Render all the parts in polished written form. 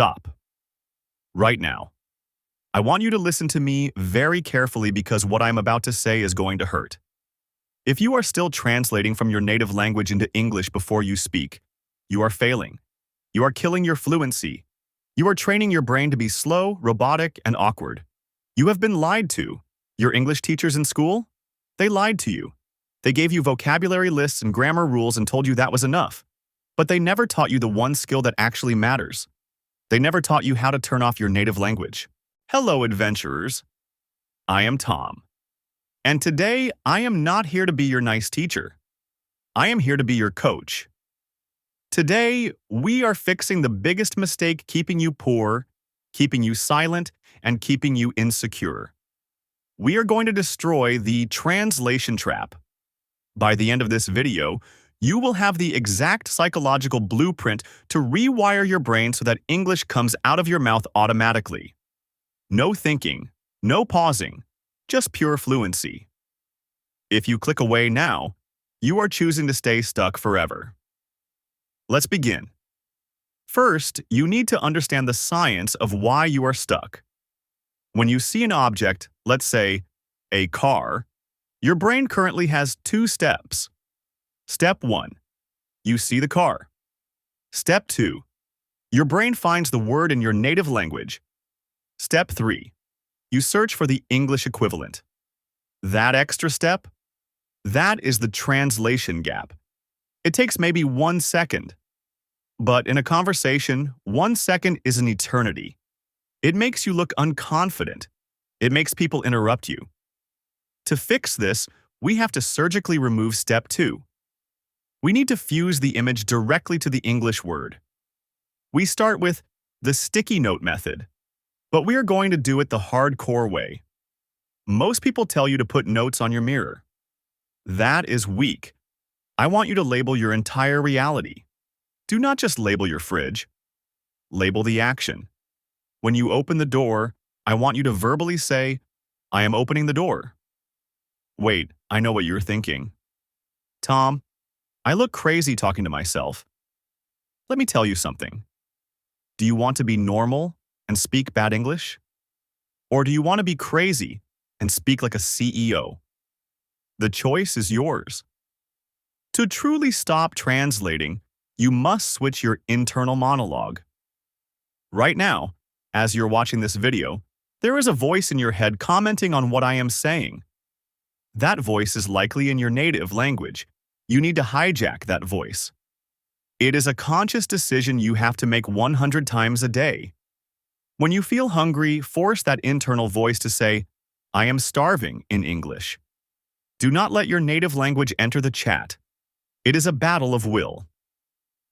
Stop. Right now. I want you to listen to me very carefully because what I'm about to say is going to hurt. If you are still translating from your native language into English before you speak, you are failing. You are killing your fluency. You are training your brain to be slow, robotic, and awkward. You have been lied to. Your English teachers in school? They lied to you. They gave you vocabulary lists and grammar rules and told you that was enough. But they never taught you the one skill that actually matters. They never taught you how to turn off your native language. Hello, adventurers. I am Tom. And today, I am not here to be your nice teacher. I am here to be your coach. Today, we are fixing the biggest mistake keeping you poor, keeping you silent, and keeping you insecure. We are going to destroy the translation trap. By the end of this video, you will have the exact psychological blueprint to rewire your brain so that English comes out of your mouth automatically. No thinking, no pausing, just pure fluency. If you click away now, you are choosing to stay stuck forever. Let's begin. First, you need to understand the science of why you are stuck. When you see an object, let's say a car, your brain currently has two steps. Step 1. You see the car. Step 2. Your brain finds the word in your native language. Step 3. You search for the English equivalent. That extra step? That is the translation gap. It takes maybe 1 second. But in a conversation, 1 second is an eternity. It makes you look unconfident. It makes people interrupt you. To fix this, we have to surgically remove step 2. We need to fuse the image directly to the English word. We start with the sticky note method, but we are going to do it the hardcore way. Most people tell you to put notes on your mirror. That is weak. I want you to label your entire reality. Do not just label your fridge. Label the action. When you open the door, I want you to verbally say, "I am opening the door." Wait, I know what you're thinking. Tom, I look crazy talking to myself. Let me tell you something. Do you want to be normal and speak bad English? Or do you want to be crazy and speak like a CEO? The choice is yours. To truly stop translating, you must switch your internal monologue. Right now, as you're watching this video, there is a voice in your head commenting on what I am saying. That voice is likely in your native language. You need to hijack that voice. It is a conscious decision you have to make 100 times a day. When you feel hungry, force that internal voice to say, "I am starving" in English. Do not let your native language enter the chat. It is a battle of will.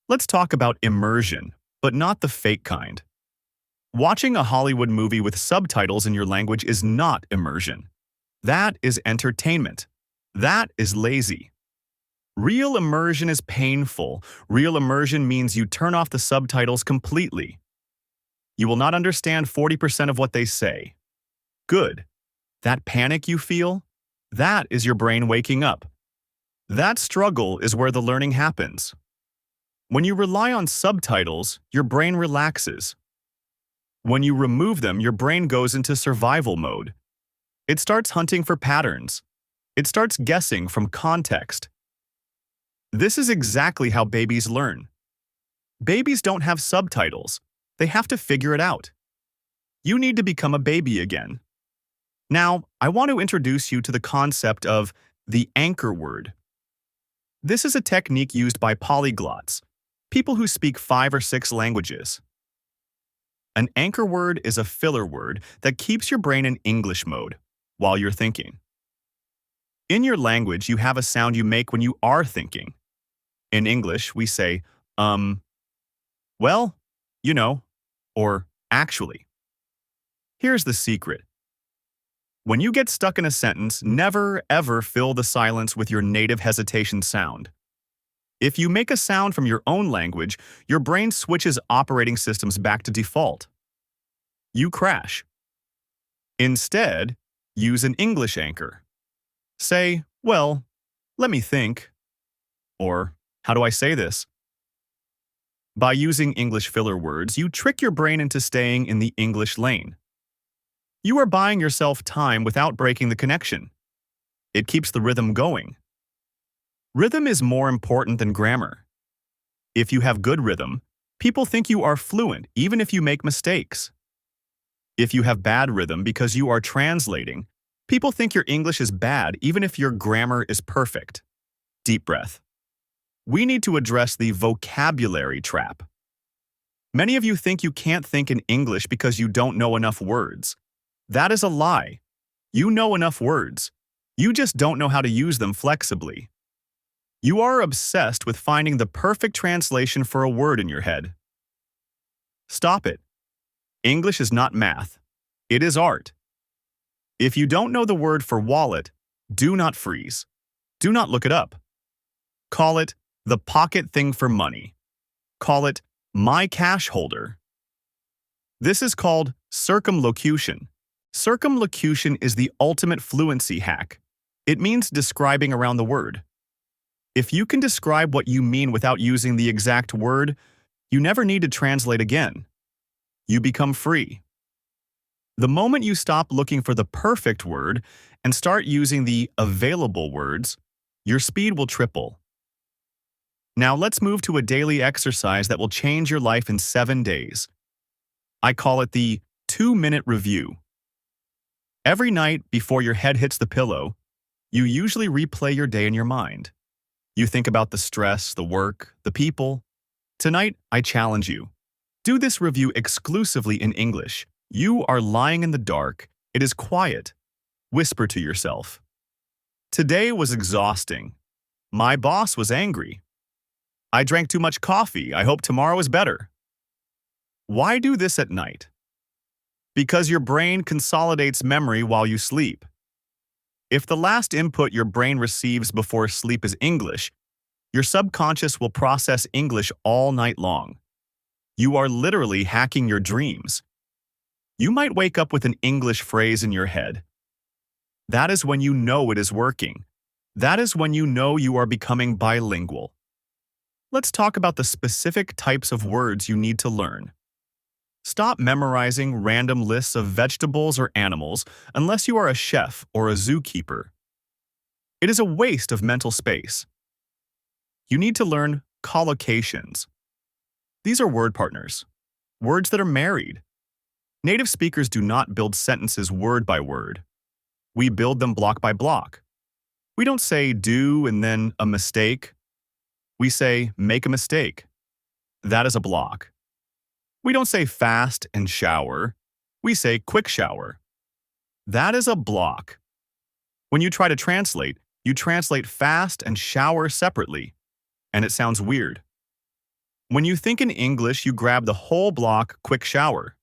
Let's talk about immersion, but not the fake kind. Watching a Hollywood movie with subtitles in your language is not immersion. That is entertainment. That is lazy. Real immersion is painful. Real immersion means you turn off the subtitles completely. You will not understand 40% of what they say. Good. That panic you feel? That is your brain waking up. That struggle is where the learning happens. When you rely on subtitles, your brain relaxes. When you remove them, your brain goes into survival mode. It starts hunting for patterns. It starts guessing from context. This is exactly how babies learn. Babies don't have subtitles. They have to figure it out. You need to become a baby again. Now, I want to introduce you to the concept of the anchor word. This is a technique used by polyglots, people who speak 5 or 6 languages. An anchor word is a filler word that keeps your brain in English mode while you're thinking. In your language, you have a sound you make when you are thinking. In English, we say, well, you know, or actually. Here's the secret. When you get stuck in a sentence, never, ever fill the silence with your native hesitation sound. If you make a sound from your own language, your brain switches operating systems back to default. You crash. Instead, use an English anchor. Say, "Well, let me think." Or, "How do I say this?" By using English filler words, you trick your brain into staying in the English lane. You are buying yourself time without breaking the connection. It keeps the rhythm going. Rhythm is more important than grammar. If you have good rhythm, people think you are fluent even if you make mistakes. If you have bad rhythm because you are translating, people think your English is bad even if your grammar is perfect. Deep breath. We need to address the vocabulary trap. Many of you think you can't think in English because you don't know enough words. That is a lie. You know enough words. You just don't know how to use them flexibly. You are obsessed with finding the perfect translation for a word in your head. Stop it. English is not math. It is art. If you don't know the word for wallet, do not freeze. Do not look it up. Call it the pocket thing for money. Call it my cash holder. This is called circumlocution. Circumlocution is the ultimate fluency hack. It means describing around the word. If you can describe what you mean without using the exact word, you never need to translate again. You become free. The moment you stop looking for the perfect word and start using the available words, your speed will triple. Now let's move to a daily exercise that will change your life in 7 days. I call it the 2-minute review. Every night before your head hits the pillow, you usually replay your day in your mind. You think about the stress, the work, the people. Tonight, I challenge you. Do this review exclusively in English. You are lying in the dark. It is quiet. Whisper to yourself. Today was exhausting. My boss was angry. I drank too much coffee. I hope tomorrow is better. Why do this at night? Because your brain consolidates memory while you sleep. If the last input your brain receives before sleep is English, your subconscious will process English all night long. You are literally hacking your dreams. You might wake up with an English phrase in your head. That is when you know it is working. That is when you know you are becoming bilingual. Let's talk about the specific types of words you need to learn. Stop memorizing random lists of vegetables or animals unless you are a chef or a zookeeper. It is a waste of mental space. You need to learn collocations. These are word partners, words that are married. Native speakers do not build sentences word by word. We build them block by block. We don't say do and then a mistake. We say make a mistake. That is a block. We don't say fast and shower. We say quick shower. That is a block. When you try to translate, you translate fast and shower separately, and it sounds weird. When you think in English, you grab the whole block quick shower.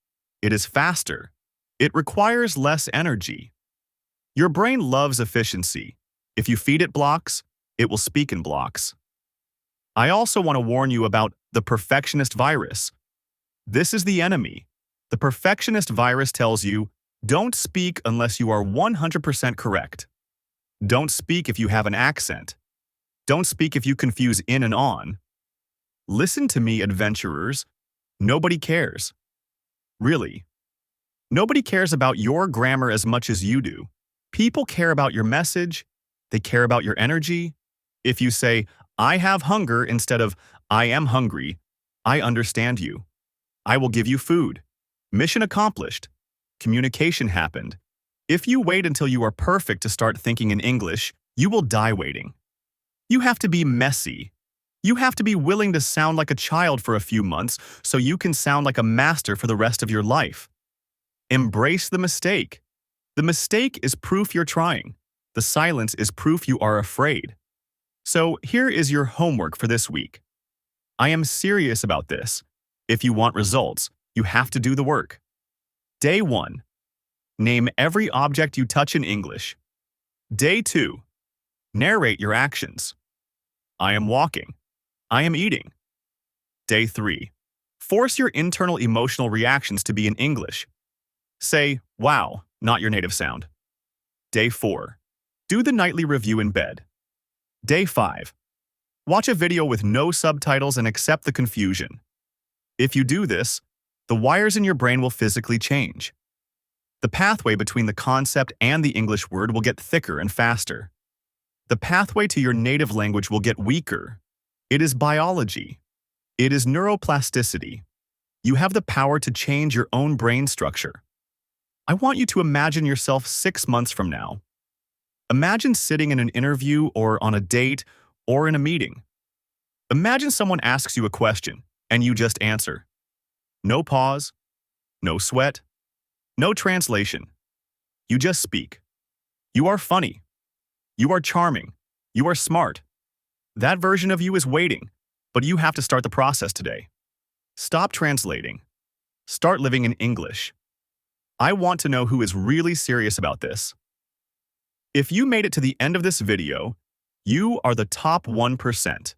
It is faster. It requires less energy. Your brain loves efficiency. If you feed it blocks, it will speak in blocks. I also want to warn you about the perfectionist virus. This is the enemy. The perfectionist virus tells you, don't speak unless you are 100% correct. Don't speak if you have an accent. Don't speak if you confuse in and on. Listen to me, adventurers. Nobody cares. Really. Nobody cares about your grammar as much as you do. People care about your message. They care about your energy. If you say, I have hunger instead of I am hungry, I understand you. I will give you food. Mission accomplished. Communication happened. If you wait until you are perfect to start thinking in English, you will die waiting. You have to be messy. You have to be willing to sound like a child for a few months so you can sound like a master for the rest of your life. Embrace the mistake. The mistake is proof you're trying. The silence is proof you are afraid. So here is your homework for this week. I am serious about this. If you want results, you have to do the work. Day 1. Name every object you touch in English. Day 2. Narrate your actions. I am walking. I am eating. Day 3. Force your internal emotional reactions to be in English. Say, wow, not your native sound. Day 4. Do the nightly review in bed. Day 5. Watch a video with no subtitles and accept the confusion. If you do this, the wires in your brain will physically change. The pathway between the concept and the English word will get thicker and faster. The pathway to your native language will get weaker. It is biology. It is neuroplasticity. You have the power to change your own brain structure. I want you to imagine yourself 6 months from now. Imagine sitting in an interview or on a date or in a meeting. Imagine someone asks you a question and you just answer. No pause, no sweat, no translation. You just speak. You are funny. You are charming. You are smart. That version of you is waiting, but you have to start the process today. Stop translating. Start living in English. I want to know who is really serious about this. If you made it to the end of this video, you are the top 1%.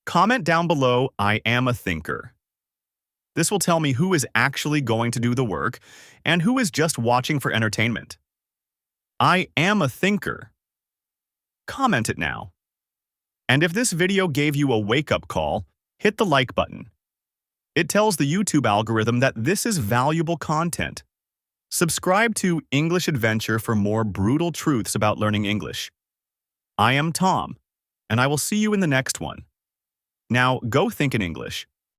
Comment down below, I am a thinker. This will tell me who is actually going to do the work and who is just watching for entertainment. I am a thinker. Comment it now. And if this video gave you a wake-up call, hit the like button. It tells the YouTube algorithm that this is valuable content. Subscribe to English Adventure for more brutal truths about learning English. I am Tom, and I will see you in the next one. Now, go think in English.